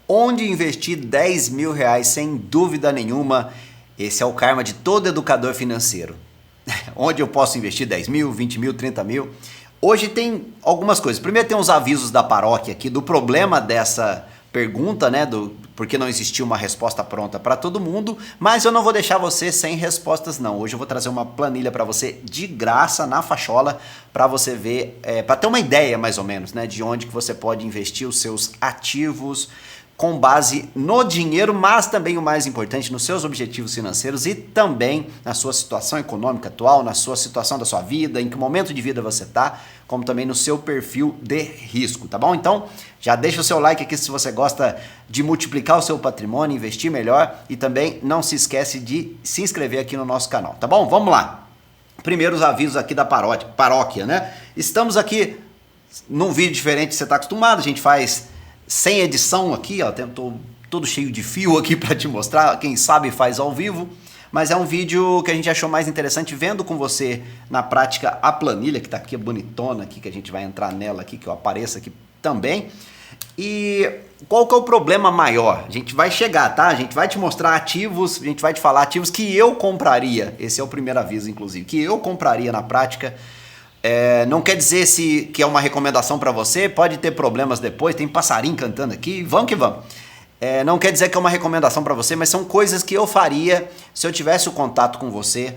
Onde investir 10 mil reais sem dúvida nenhuma? Esse é o karma de todo educador financeiro. Onde eu posso investir 10 mil, 20 mil, 30 mil? Hoje tem algumas coisas. Primeiro tem os avisos da paróquia aqui do problema dessa pergunta, né? Porque não existiu uma resposta pronta para todo mundo, mas eu não vou deixar você sem respostas não. Hoje eu vou trazer uma planilha para você de graça na Fachola para você ver, para ter uma ideia mais ou menos, né? De onde que você pode investir os seus ativos com base no dinheiro, mas também o mais importante, nos seus objetivos financeiros e também na sua situação econômica atual, na sua situação da sua vida, em que momento de vida você está, como também no seu perfil de risco, tá bom? Então, já deixa o seu like aqui se você gosta de multiplicar o seu patrimônio, investir melhor e também não se esquece de se inscrever aqui no nosso canal, tá bom? Vamos lá! Primeiro os avisos aqui da paróquia, né? Estamos aqui num vídeo diferente que você está acostumado, a gente faz sem edição aqui, ó, tô todo cheio de fio aqui para te mostrar, quem sabe faz ao vivo, mas é um vídeo que a gente achou mais interessante vendo com você na prática a planilha, que tá aqui bonitona aqui, que a gente vai entrar nela aqui, que eu apareço aqui também. E qual que é o problema maior? A gente vai chegar, tá? A gente vai te mostrar ativos, a gente vai te falar ativos que eu compraria, esse é o primeiro aviso inclusive, que eu compraria na prática. Não quer dizer que é uma recomendação para você, pode ter problemas depois, tem passarinho cantando aqui, vamos que vamos. Não quer dizer que é uma recomendação para você, mas são coisas que eu faria se eu tivesse o contato com você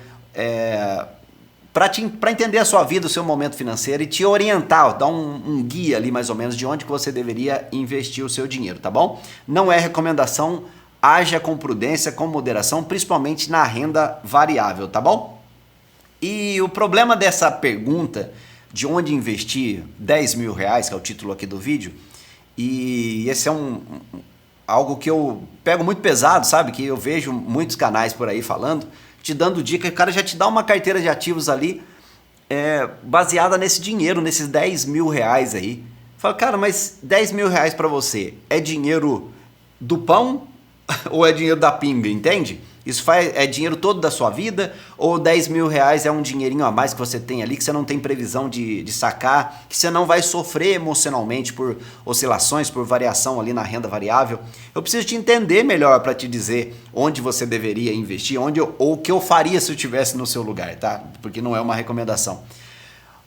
para entender a sua vida, o seu momento financeiro e te orientar, dar um guia ali mais ou menos de onde que você deveria investir o seu dinheiro, tá bom? Não é recomendação, haja com prudência, com moderação, principalmente na renda variável, tá bom? E o problema dessa pergunta de onde investir 10 mil reais, que é o título aqui do vídeo, e esse é algo que eu pego muito pesado, sabe? Que eu vejo muitos canais por aí falando, te dando dica, o cara já te dá uma carteira de ativos ali baseada nesse dinheiro, nesses 10 mil reais aí. Fala, cara, mas 10 mil reais pra você é dinheiro do pão ou é dinheiro da pinga, entende? Isso é dinheiro todo da sua vida ou 10 mil reais é um dinheirinho a mais que você tem ali, que você não tem previsão de sacar, que você não vai sofrer emocionalmente por oscilações, por variação ali na renda variável. Eu preciso te entender melhor para te dizer onde você deveria investir, ou o que eu faria se eu estivesse no seu lugar, tá? Porque não é uma recomendação.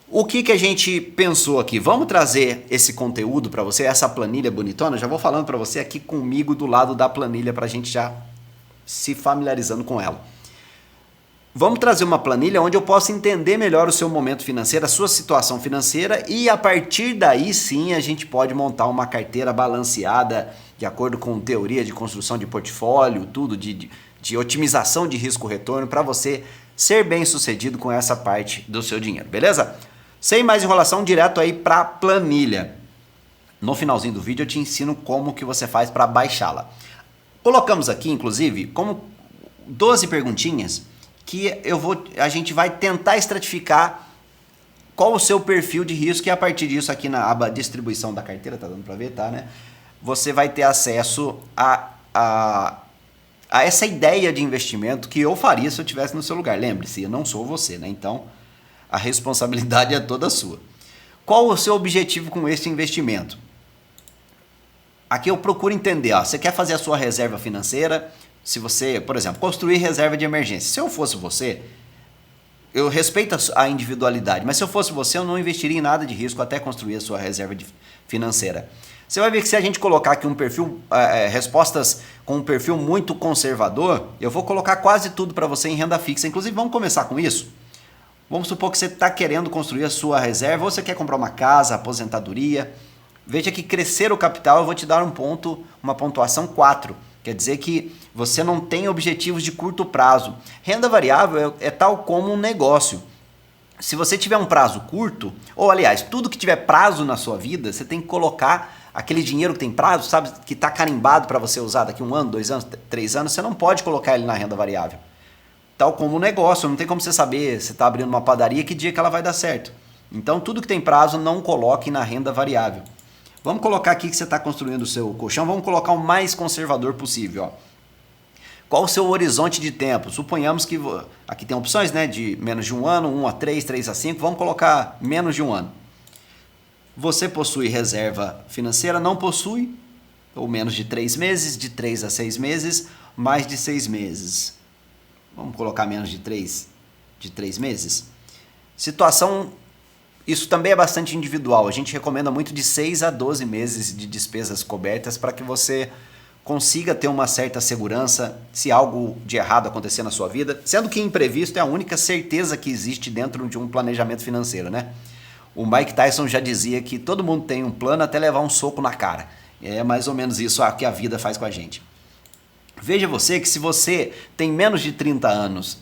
O que a gente pensou aqui? Vamos trazer esse conteúdo para você, essa planilha bonitona? Já vou falando para você aqui comigo do lado da planilha para a gente já se familiarizando com ela. Vamos trazer uma planilha onde eu possa entender melhor o seu momento financeiro, a sua situação financeira e a partir daí sim a gente pode montar uma carteira balanceada de acordo com teoria de construção de portfólio, tudo de otimização de risco-retorno para você ser bem sucedido com essa parte do seu dinheiro, beleza? Sem mais enrolação, direto aí para a planilha. No finalzinho do vídeo eu te ensino como que você faz para baixá-la. Colocamos aqui, inclusive, como 12 perguntinhas que a gente vai tentar estratificar qual o seu perfil de risco e a partir disso aqui na aba distribuição da carteira, tá dando para ver, tá, né? Você vai ter acesso a essa ideia de investimento que eu faria se eu estivesse no seu lugar. Lembre-se, eu não sou você, né? Então, a responsabilidade é toda sua. Qual o seu objetivo com esse investimento? Aqui eu procuro entender, ó, você quer fazer a sua reserva financeira, se você, por exemplo, construir reserva de emergência. Se eu fosse você, eu respeito a individualidade, mas se eu fosse você, eu não investiria em nada de risco até construir a sua reserva financeira. Você vai ver que se a gente colocar aqui um perfil, respostas com um perfil muito conservador, eu vou colocar quase tudo para você em renda fixa. Inclusive, vamos começar com isso? Vamos supor que você está querendo construir a sua reserva, ou você quer comprar uma casa, aposentadoria. Veja que crescer o capital eu vou te dar uma pontuação 4. Quer dizer que você não tem objetivos de curto prazo. Renda variável é tal como um negócio. Se você tiver um prazo curto, ou aliás, tudo que tiver prazo na sua vida, você tem que colocar aquele dinheiro que tem prazo, sabe, que está carimbado para você usar daqui 1 ano, 2 anos, 3 anos, você não pode colocar ele na renda variável. Tal como um negócio, não tem como você saber se está abrindo uma padaria que dia que ela vai dar certo. Então tudo que tem prazo não coloque na renda variável. Vamos colocar aqui que você está construindo o seu colchão, vamos colocar o mais conservador possível. Ó. Qual o seu horizonte de tempo? Suponhamos que aqui tem opções, né, de menos de 1 ano, 1 a 3, 3 a 5, vamos colocar menos de 1 ano. Você possui reserva financeira? Não possui? ou menos de 3 meses, de 3 a 6 meses, mais de 6 meses. Vamos colocar menos de 3 meses. Situação, isso também é bastante individual. A gente recomenda muito de 6 a 12 meses de despesas cobertas para que você consiga ter uma certa segurança se algo de errado acontecer na sua vida, sendo que imprevisto é a única certeza que existe dentro de um planejamento financeiro, né? O Mike Tyson já dizia que todo mundo tem um plano até levar um soco na cara. É mais ou menos isso que a vida faz com a gente. Veja você que se você tem menos de 30 anos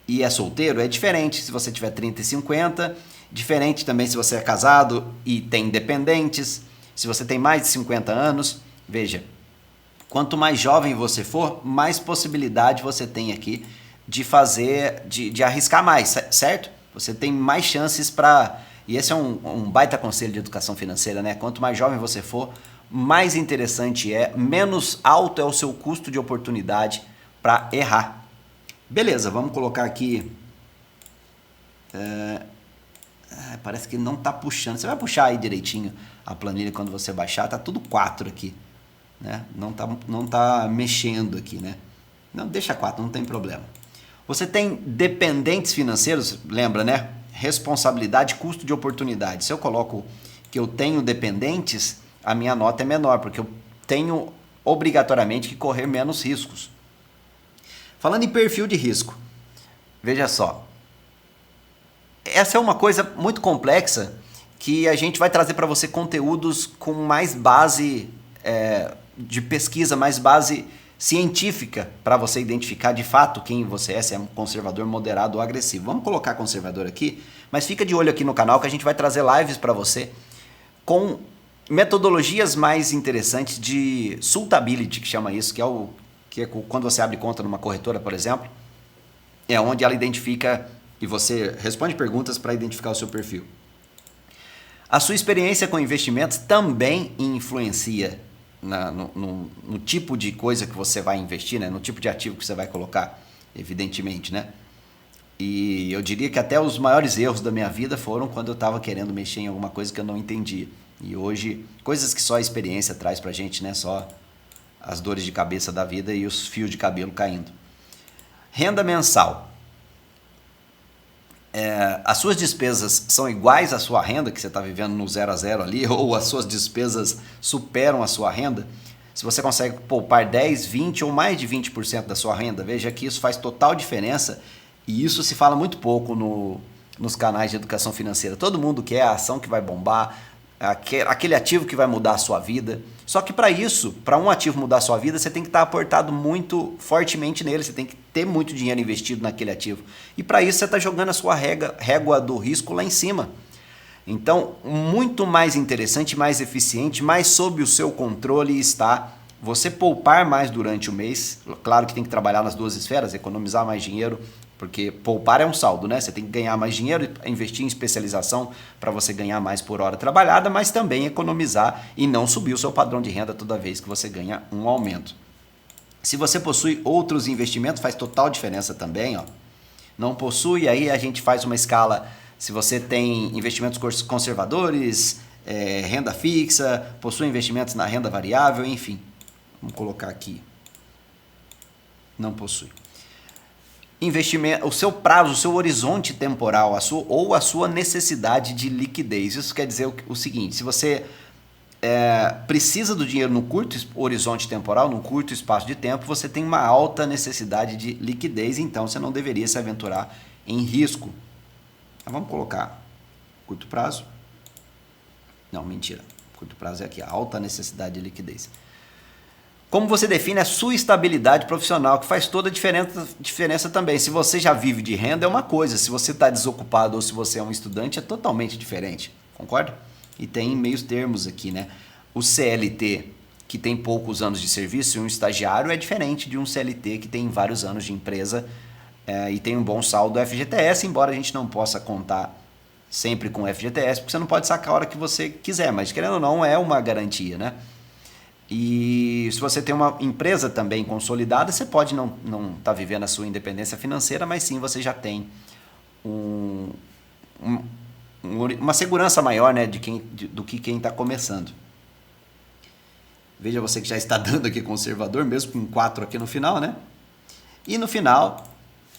e é solteiro, é diferente se você tiver 30 e 50, diferente também se você é casado e tem dependentes, se você tem mais de 50 anos, veja, quanto mais jovem você for, mais possibilidade você tem aqui de fazer, de arriscar mais, certo? Você tem mais chances para... E esse é um baita conselho de educação financeira, né? Quanto mais jovem você for, mais interessante é, menos alto é o seu custo de oportunidade para errar. Beleza, vamos colocar aqui... parece que não está puxando. Você vai puxar aí direitinho a planilha quando você baixar, tá tudo 4 aqui. Né? Não tá mexendo aqui, né? Não, deixa 4, não tem problema. Você tem dependentes financeiros, lembra, né? Responsabilidade, custo de oportunidade. Se eu coloco que eu tenho dependentes, a minha nota é menor, porque eu tenho obrigatoriamente que correr menos riscos. Falando em perfil de risco, veja só. Essa é uma coisa muito complexa que a gente vai trazer para você conteúdos com mais base de pesquisa, mais base científica para você identificar de fato quem você é, se é um conservador, moderado ou agressivo. Vamos colocar conservador aqui, mas fica de olho aqui no canal que a gente vai trazer lives para você com metodologias mais interessantes de suitability, que chama isso, que é quando você abre conta numa corretora, por exemplo, é onde ela identifica e você responde perguntas para identificar o seu perfil. A sua experiência com investimentos também influencia no tipo de coisa que você vai investir, né? No tipo de ativo que você vai colocar, evidentemente, né? E eu diria que até os maiores erros da minha vida foram quando eu estava querendo mexer em alguma coisa que eu não entendia. E hoje, coisas que só a experiência traz pra gente, né? Só as dores de cabeça da vida e os fios de cabelo caindo. Renda mensal. As suas despesas são iguais à sua renda, que você está vivendo no 0 a 0 ali, ou as suas despesas superam a sua renda, se você consegue poupar 10, 20 ou mais de 20% da sua renda, veja que isso faz total diferença e isso se fala muito pouco nos canais de educação financeira. Todo mundo quer a ação que vai bombar, aquele ativo que vai mudar a sua vida. Só que para isso, para um ativo mudar a sua vida, você tem que estar aportado muito fortemente nele, você tem que ter muito dinheiro investido naquele ativo. E para isso você está jogando a sua régua do risco lá em cima. Então, muito mais interessante, mais eficiente, mais sob o seu controle está você poupar mais durante o mês. Claro que tem que trabalhar nas duas esferas, economizar mais dinheiro, porque poupar é um saldo, né? Você tem que ganhar mais dinheiro e investir em especialização para você ganhar mais por hora trabalhada, mas também economizar e não subir o seu padrão de renda toda vez que você ganha um aumento. Se você possui outros investimentos, faz total diferença também, ó. Não possui, aí a gente faz uma escala. Se você tem investimentos conservadores, renda fixa, possui investimentos na renda variável, enfim. Vamos colocar aqui. Não possui. Investimento, o seu prazo, o seu horizonte temporal, a sua necessidade de liquidez. Isso quer dizer o seguinte, se você precisa do dinheiro no curto horizonte temporal, no curto espaço de tempo, você tem uma alta necessidade de liquidez, então você não deveria se aventurar em risco. Então, vamos colocar curto prazo. Não, mentira. Curto prazo é aqui, a alta necessidade de liquidez. Como você define a sua estabilidade profissional, que faz toda a diferença também. Se você já vive de renda é uma coisa, se você está desocupado ou se você é um estudante é totalmente diferente, concorda? E tem meios termos aqui, né? O CLT, que tem poucos anos de serviço, e um estagiário é diferente de um CLT que tem vários anos de empresa e tem um bom saldo do FGTS, embora a gente não possa contar sempre com o FGTS, porque você não pode sacar a hora que você quiser, mas querendo ou não é uma garantia, né? E se você tem uma empresa também consolidada, você pode não estar vivendo a sua independência financeira, mas sim você já tem uma segurança maior, né, do que quem está começando. Veja você que já está dando aqui conservador, mesmo com 4 aqui no final, né? E no final,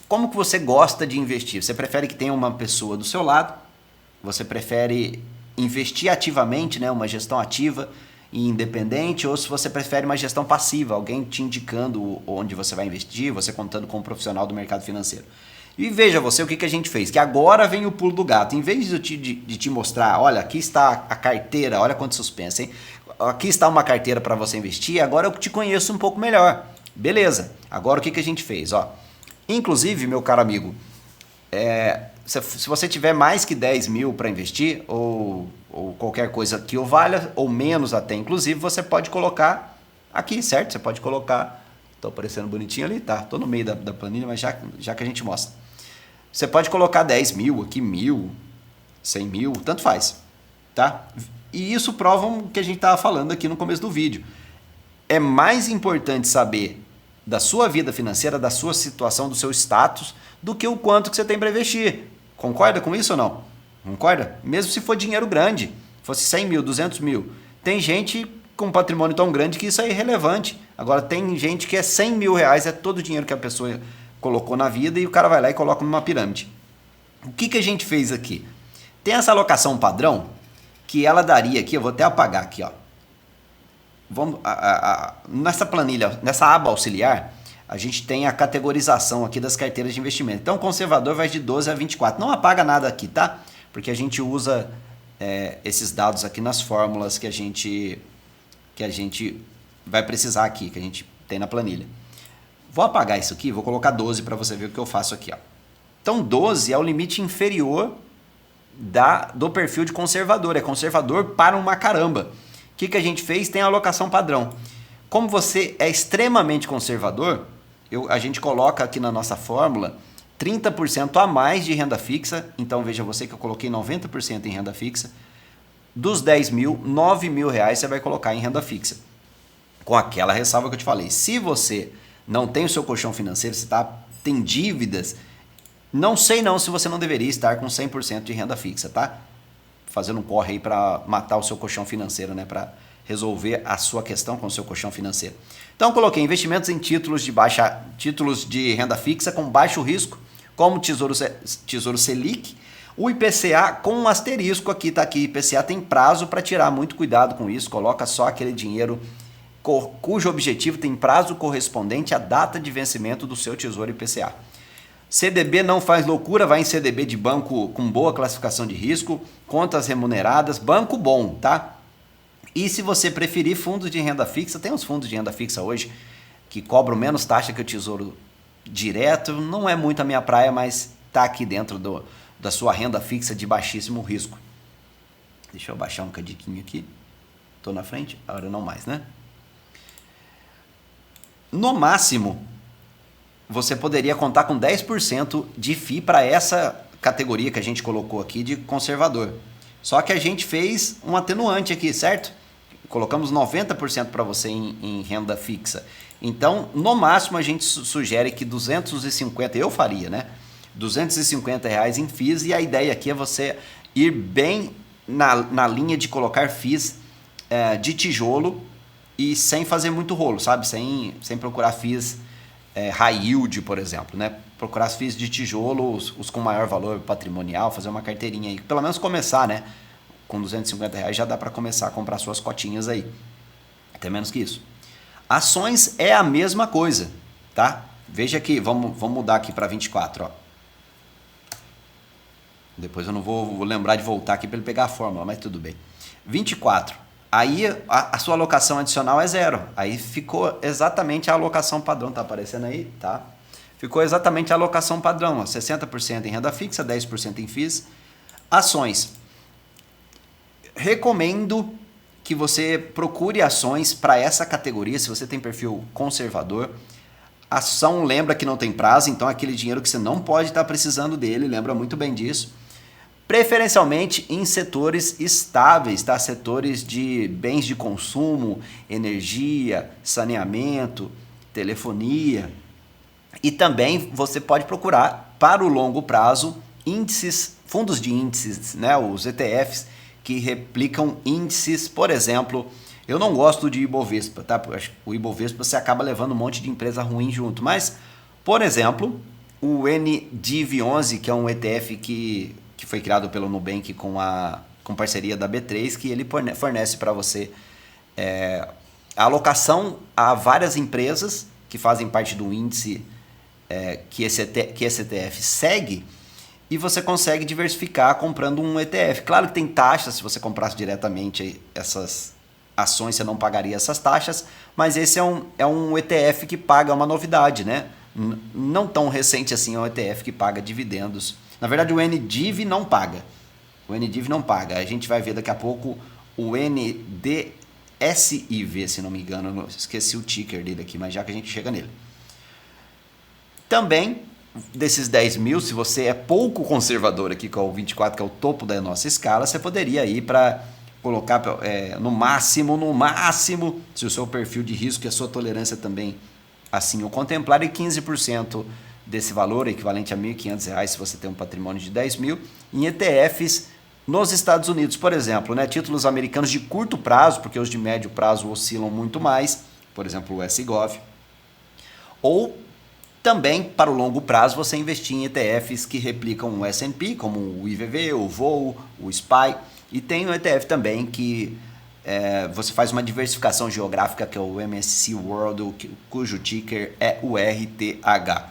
como que você gosta de investir? Você prefere que tenha uma pessoa do seu lado? Você prefere investir ativamente, né? Uma gestão ativa e independente? Ou se você prefere uma gestão passiva, alguém te indicando onde você vai investir, você contando com um profissional do mercado financeiro? E veja você o que a gente fez, que agora vem o pulo do gato. Em vez de te mostrar, olha, aqui está a carteira, olha quanto suspense, hein? Aqui está uma carteira para você investir, agora eu te conheço um pouco melhor. Beleza, agora o que a gente fez? Ó, inclusive, meu caro amigo, se você tiver mais que 10 mil para investir, ou qualquer coisa que o valha, ou menos até, inclusive, você pode colocar aqui, certo? Você pode colocar, estou aparecendo bonitinho ali, tá? Estou no meio da planilha, mas já que a gente mostra. Você pode colocar 10 mil aqui, 1.000, 100 mil, tanto faz, tá? E isso prova o que a gente estava falando aqui no começo do vídeo. É mais importante saber da sua vida financeira, da sua situação, do seu status, do que o quanto que você tem para investir. Concorda com isso ou não? Concorda? Mesmo se for dinheiro grande, fosse 100 mil, 200 mil. Tem gente com um patrimônio tão grande que isso é irrelevante. Agora tem gente que é 100 mil reais, é todo o dinheiro que a pessoa colocou na vida e o cara vai lá e coloca numa pirâmide. O que a gente fez aqui? Tem essa alocação padrão que ela daria aqui, eu vou até apagar aqui, ó. Vamos, nessa planilha, nessa aba auxiliar, a gente tem a categorização aqui das carteiras de investimento. Então, o conservador vai de 12 a 24. Não apaga nada aqui, tá? Porque a gente usa esses dados aqui nas fórmulas que a gente vai precisar aqui, que a gente tem na planilha. Vou apagar isso aqui, vou colocar 12 para você ver o que eu faço aqui, ó. Então, 12 é o limite inferior do perfil de conservador. É conservador para uma caramba. O que a gente fez? Tem a alocação padrão. Como você é extremamente conservador, a gente coloca aqui na nossa fórmula 30% a mais de renda fixa. Então veja você que eu coloquei 90% em renda fixa. Dos 10 mil, 9 mil reais você vai colocar em renda fixa. Com aquela ressalva que eu te falei. Se você não tem o seu colchão financeiro, se tem dívidas, não sei não se você não deveria estar com 100% de renda fixa, tá? Fazendo um corre aí para matar o seu colchão financeiro, né? Para resolver a sua questão com o seu colchão financeiro. Então, coloquei investimentos em títulos de renda fixa com baixo risco, como Tesouro Selic, o IPCA com um asterisco aqui, tá aqui, IPCA tem prazo para tirar, muito cuidado com isso, coloca só aquele dinheiro cujo objetivo tem prazo correspondente à data de vencimento do seu Tesouro IPCA. CDB não faz loucura, vai em CDB de banco com boa classificação de risco, contas remuneradas, banco bom, tá? E se você preferir fundos de renda fixa, tem uns fundos de renda fixa hoje que cobram menos taxa que o Tesouro Direto, não é muito a minha praia, mas tá aqui dentro da sua renda fixa de baixíssimo risco. Deixa eu baixar um cadinho aqui. Tô na frente? Agora não mais, né? No máximo, você poderia contar com 10% de FII para essa categoria que a gente colocou aqui de conservador. Só que a gente fez um atenuante aqui, certo? Colocamos 90% para você em renda fixa. Então, no máximo, a gente sugere que 250, eu faria, né? 250 reais em FIIs, e a ideia aqui é você ir bem na linha de colocar FIIs de tijolo e sem fazer muito rolo, sabe? Sem procurar FIIs high yield, por exemplo, né? Procurar as FIIs de tijolo, os com maior valor patrimonial, fazer uma carteirinha aí. Pelo menos começar, né? Com 250 reais já dá para começar a comprar suas cotinhas aí. Até menos que isso. Ações é a mesma coisa, tá? Veja aqui, vamos mudar aqui para 24, ó. Depois eu não vou lembrar de voltar aqui para ele pegar a fórmula, mas tudo bem. 24. Aí a sua alocação adicional é 0. Aí ficou exatamente a alocação padrão. Tá aparecendo aí? Tá. Ficou exatamente a alocação padrão. Ó, 60% em renda fixa, 10% em FIIs. Ações. Recomendo que você procure ações para essa categoria, se você tem perfil conservador. Ação lembra que não tem prazo, então aquele dinheiro que você não pode estar precisando dele, lembra muito bem disso. Preferencialmente em setores estáveis, tá? Setores de bens de consumo, energia, saneamento, telefonia. E também você pode procurar, para o longo prazo, índices, fundos de índices, né? Os ETFs, que replicam índices, por exemplo, Eu não gosto de Ibovespa, tá? O Ibovespa você acaba levando um monte de empresa ruim junto. Mas, por exemplo, o NDIV11, que é um ETF que foi criado pelo Nubank com parceria da B3, que ele fornece para você a alocação a várias empresas que fazem parte do índice que esse ETF segue, e você consegue diversificar comprando um ETF. Claro que tem taxas, se você comprasse diretamente essas ações, você não pagaria essas taxas, mas esse é um ETF que paga uma novidade, né? Não tão recente assim, é um ETF que paga dividendos. Na verdade, o NDIV não paga. O NDIV não paga. A gente vai ver daqui a pouco o NDSIV, se não me engano. Eu esqueci o ticker dele aqui, mas já que a gente chega nele. Também, desses 10 mil, se você é pouco conservador aqui, que é o 24, que é o topo da nossa escala, você poderia ir para colocar no máximo, se o seu perfil de risco e a sua tolerância também assim o contemplar, e 15% desse valor, equivalente a R$ 1.500, se você tem um patrimônio de 10 mil, em ETFs nos Estados Unidos, por exemplo, né? Títulos americanos de curto prazo, porque os de médio prazo oscilam muito mais, por exemplo, o SGOV, ou também, para o longo prazo, você investir em ETFs que replicam o S&P, como o IVV, o VOO, o SPY. E tem um ETF também que você faz uma diversificação geográfica, que é o MSCI World, cujo ticker é o RTH.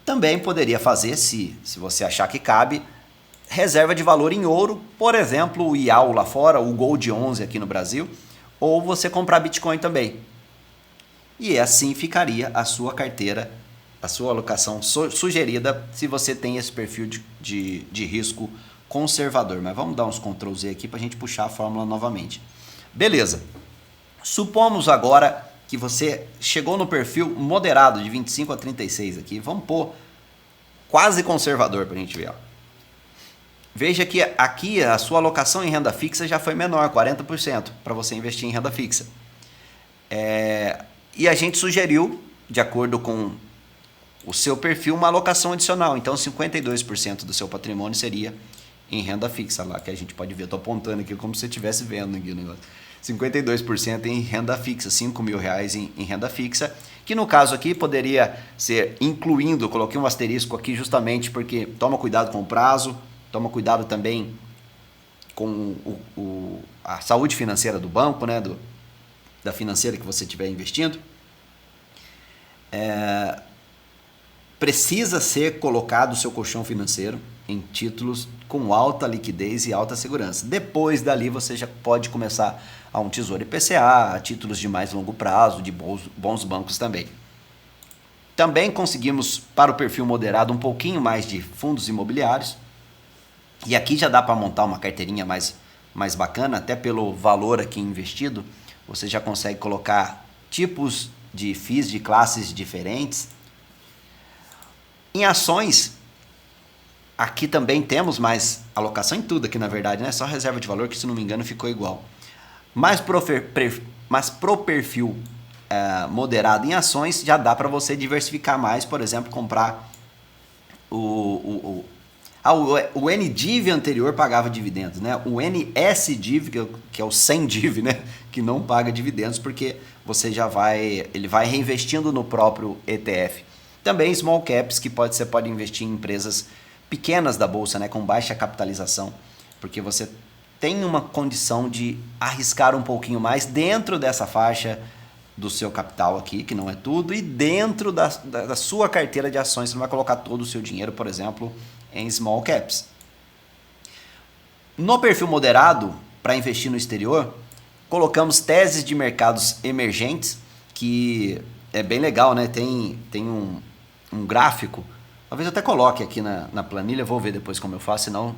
Também poderia fazer, se você achar que cabe, reserva de valor em ouro, por exemplo, o IAL lá fora, o Gold 11 aqui no Brasil, ou você comprar Bitcoin também. E assim ficaria a sua carteira, a sua alocação sugerida, se você tem esse perfil de risco conservador. Mas vamos dar uns Ctrl Z aqui para a gente puxar a fórmula novamente. Beleza. Supomos agora que você chegou no perfil moderado de 25 a 36 aqui. Vamos pôr quase conservador para a gente ver. Ó. Veja que aqui a sua alocação em renda fixa já foi menor, 40%, para você investir em renda fixa. E a gente sugeriu, de acordo com o seu perfil, uma alocação adicional. Então, 52% do seu patrimônio seria em renda fixa. Lá que a gente pode ver, estou apontando aqui como se você estivesse vendo aqui o negócio. 52% em renda fixa, R$5.000 em renda fixa, que no caso aqui poderia ser incluindo, coloquei um asterisco aqui justamente porque toma cuidado com o prazo, toma cuidado também com a saúde financeira do banco, né, da financeira que você estiver investindo. Precisa ser colocado o seu colchão financeiro em títulos com alta liquidez e alta segurança. Depois dali você já pode começar a um tesouro IPCA, a títulos de mais longo prazo, de bons bancos também. Também conseguimos, para o perfil moderado, um pouquinho mais de fundos imobiliários. E aqui já dá para montar uma carteirinha mais bacana, até pelo valor aqui investido. Você já consegue colocar tipos de FIIs de classes diferentes. Em ações, aqui também temos mais alocação em tudo aqui, na verdade, né? Só reserva de valor, que se não me engano ficou igual. Mas pro perfil moderado em ações, já dá para você diversificar mais, por exemplo, comprar o NDIV anterior pagava dividendos, né? O NSDIV, que é o sem div, né? Que não paga dividendos, porque você ele vai reinvestindo no próprio ETF. Também small caps, que você pode investir em empresas pequenas da bolsa, né? Com baixa capitalização, porque você tem uma condição de arriscar um pouquinho mais dentro dessa faixa do seu capital aqui, que não é tudo, e dentro da sua carteira de ações. Você não vai colocar todo o seu dinheiro, por exemplo, em small caps. No perfil moderado, para investir no exterior, colocamos teses de mercados emergentes, que é bem legal, né? Tem um gráfico, talvez eu até coloque aqui na planilha, vou ver depois como eu faço, senão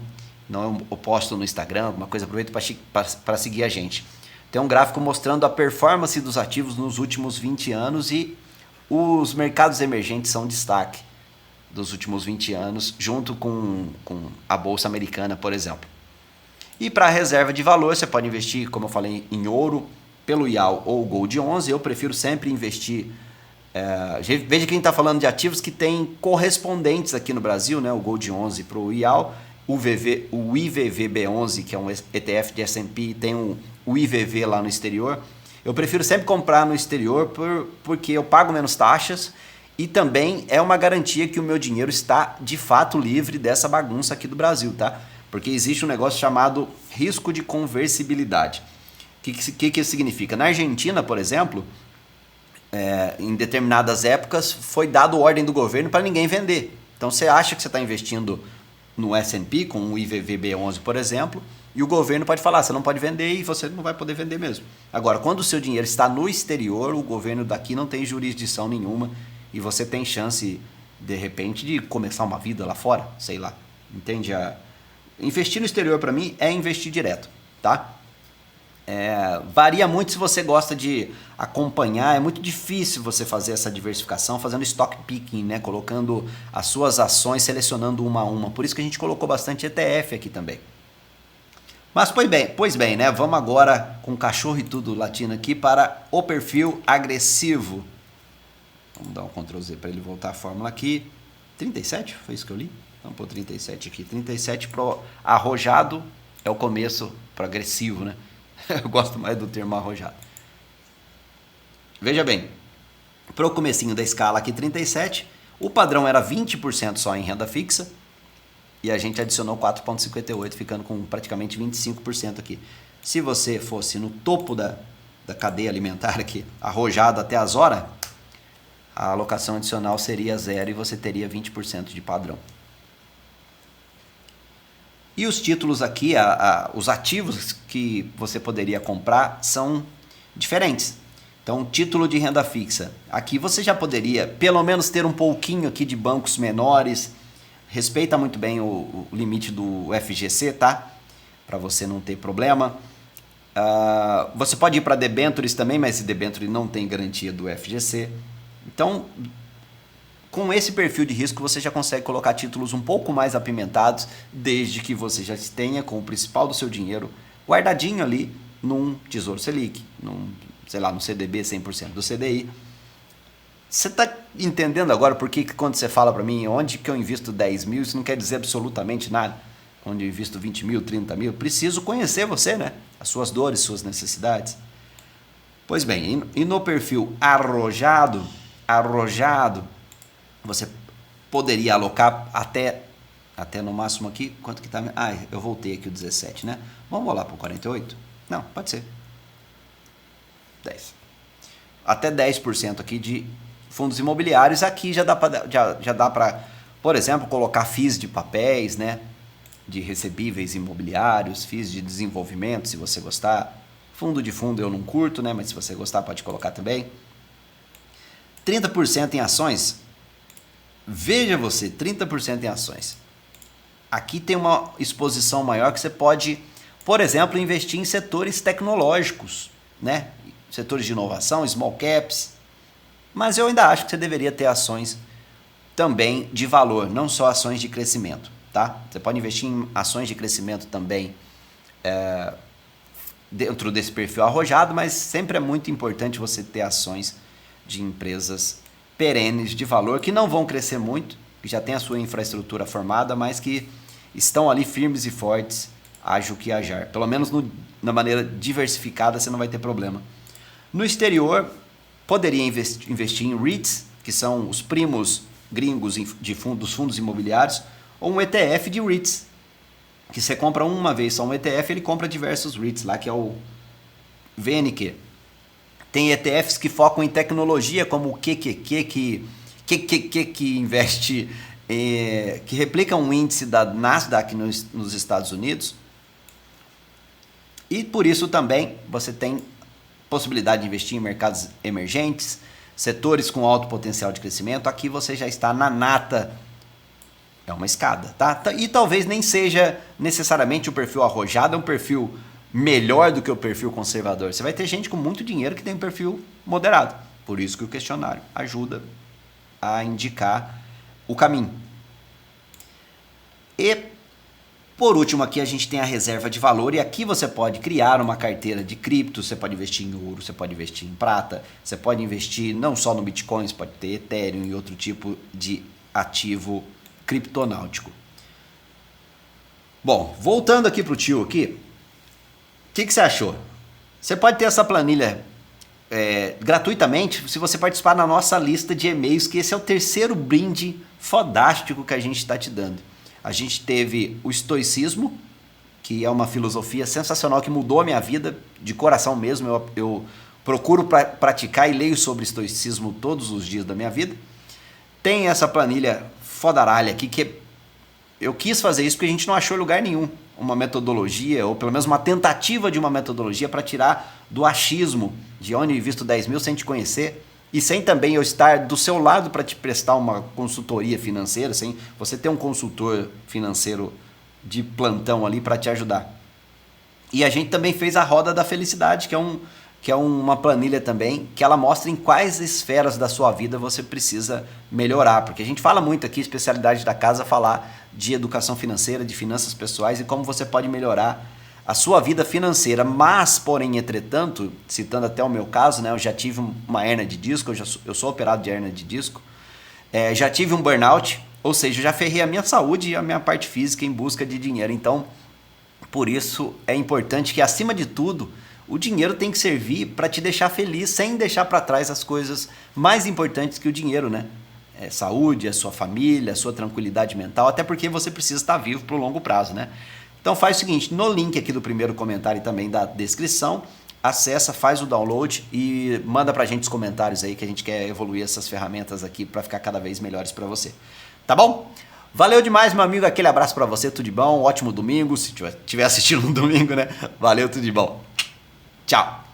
eu posto no Instagram, alguma coisa, aproveito para seguir a gente. Tem um gráfico mostrando a performance dos ativos nos últimos 20 anos e os mercados emergentes são destaque dos últimos 20 anos, junto com a Bolsa Americana, por exemplo. E para a reserva de valor, você pode investir, como eu falei, em ouro, pelo IAL ou Gold 11. Eu prefiro sempre investir... veja que a gente está falando de ativos que têm correspondentes aqui no Brasil, né? O Gold 11 para o IAL, o IVVB11, que é um ETF de S&P, tem o IVV lá no exterior. Eu prefiro sempre comprar no exterior porque eu pago menos taxas e também é uma garantia que o meu dinheiro está de fato livre dessa bagunça aqui do Brasil, tá? Porque existe um negócio chamado risco de conversibilidade. O que isso significa? Na Argentina, por exemplo, em determinadas épocas foi dado ordem do governo para ninguém vender. Então você acha que você está investindo no S&P com o IVVB11, por exemplo, e o governo pode falar, você não pode vender e você não vai poder vender mesmo. Agora, quando o seu dinheiro está no exterior, o governo daqui não tem jurisdição nenhuma e você tem chance, de repente, de começar uma vida lá fora, sei lá. Entende? Investir no exterior, para mim, é investir direto, tá? Varia muito se você gosta de acompanhar, é muito difícil você fazer essa diversificação fazendo stock picking, né? Colocando as suas ações, selecionando uma a uma. Por isso que a gente colocou bastante ETF aqui também. Mas pois bem, né? Vamos agora com cachorro e tudo latino aqui para o perfil agressivo. Vamos dar um Ctrl Z para ele voltar a fórmula aqui. 37? Foi isso que eu li? Vamos pôr 37 aqui. 37 pro arrojado é o começo para agressivo, né? Eu gosto mais do termo arrojado. Veja bem, para o comecinho da escala aqui 37, o padrão era 20% só em renda fixa e a gente adicionou 4,58, ficando com praticamente 25% aqui. Se você fosse no topo da cadeia alimentar aqui, arrojado até as horas, a alocação adicional seria zero e você teria 20% de padrão. E os títulos aqui, os ativos que você poderia comprar são diferentes. Então, título de renda fixa. Aqui você já poderia, pelo menos, ter um pouquinho aqui de bancos menores. Respeita muito bem o limite do FGC, tá? Para você não ter problema. Você pode ir para debentures também, mas esse debenture não tem garantia do FGC. Então, com esse perfil de risco, você já consegue colocar títulos um pouco mais apimentados, desde que você já tenha com o principal do seu dinheiro guardadinho ali num Tesouro Selic, num CDB 100% do CDI. Você está entendendo agora por que quando você fala para mim onde que eu invisto 10 mil, isso não quer dizer absolutamente nada. Onde eu invisto 20 mil, 30 mil, preciso conhecer você, né? As suas dores, suas necessidades. Pois bem, e no perfil arrojado, você poderia alocar até no máximo aqui, quanto que tá? Eu voltei aqui o 17, né? Vamos lá para o 48? Não, pode ser. 10. Até 10% aqui de fundos imobiliários. Aqui já dá para, por exemplo, colocar FIIs de papéis, né? De recebíveis imobiliários, FIIs de desenvolvimento, se você gostar. Fundo de fundo eu não curto, né? Mas se você gostar pode colocar também. 30% em ações. Veja você, 30% em ações. Aqui tem uma exposição maior que você pode, por exemplo, investir em setores tecnológicos, né? Setores de inovação, small caps. Mas eu ainda acho que você deveria ter ações também de valor, não só ações de crescimento, tá? Você pode investir em ações de crescimento também dentro desse perfil arrojado, mas sempre é muito importante você ter ações de empresas perenes de valor que não vão crescer muito, que já tem a sua infraestrutura formada, mas que estão ali firmes e fortes, ágil que ajar. Pelo menos na maneira diversificada você não vai ter problema. No exterior, poderia investir em REITs, que são os primos gringos dos fundos imobiliários, ou um ETF de REITs, que você compra uma vez só um ETF, ele compra diversos REITs lá, que é o VNQ. Tem ETFs que focam em tecnologia, como o QQQ, que investe, que replica um índice da Nasdaq nos Estados Unidos. E por isso também você tem possibilidade de investir em mercados emergentes, setores com alto potencial de crescimento. Aqui você já está na nata. É uma escada, tá? E talvez nem seja necessariamente o perfil arrojado, é um perfil melhor do que o perfil conservador. Você vai ter gente com muito dinheiro que tem um perfil moderado. Por isso que o questionário ajuda a indicar o caminho. E, por último, aqui a gente tem a reserva de valor. E aqui você pode criar uma carteira de cripto, você pode investir em ouro, você pode investir em prata, você pode investir não só no Bitcoin, você pode ter Ethereum e outro tipo de ativo criptonáutico. Bom, voltando aqui para o tio aqui, o que você achou? Você pode ter essa planilha gratuitamente se você participar na nossa lista de e-mails, que esse é o terceiro brinde fodástico que a gente está te dando. A gente teve o estoicismo, que é uma filosofia sensacional que mudou a minha vida, de coração mesmo. Eu procuro praticar e leio sobre estoicismo todos os dias da minha vida. Tem essa planilha fodaralha aqui, que eu quis fazer isso porque a gente não achou em lugar nenhum uma metodologia, ou pelo menos uma tentativa de uma metodologia para tirar do achismo de onde visto 10 mil sem te conhecer e sem também eu estar do seu lado para te prestar uma consultoria financeira, sem você ter um consultor financeiro de plantão ali para te ajudar. E a gente também fez a Roda da Felicidade, que é uma planilha também, que ela mostra em quais esferas da sua vida você precisa melhorar. Porque a gente fala muito aqui, especialidade da casa, falar de educação financeira, de finanças pessoais e como você pode melhorar a sua vida financeira. Mas, porém, entretanto, citando até o meu caso, né, eu já tive uma hérnia de disco, eu sou operado de hérnia de disco, já tive um burnout, ou seja, eu já ferrei a minha saúde e a minha parte física em busca de dinheiro. Então, por isso é importante que, acima de tudo, o dinheiro tem que servir para te deixar feliz, sem deixar para trás as coisas mais importantes que o dinheiro, né? Saúde, a sua família, a sua tranquilidade mental, até porque você precisa estar vivo para o longo prazo, né? Então faz o seguinte, no link aqui do primeiro comentário e também da descrição, acessa, faz o download e manda pra gente os comentários aí, que a gente quer evoluir essas ferramentas aqui para ficar cada vez melhores para você. Tá bom? Valeu demais, meu amigo. Aquele abraço para você, tudo de bom. Ótimo domingo, se estiver assistindo no domingo, né? Valeu, tudo de bom. Tchau.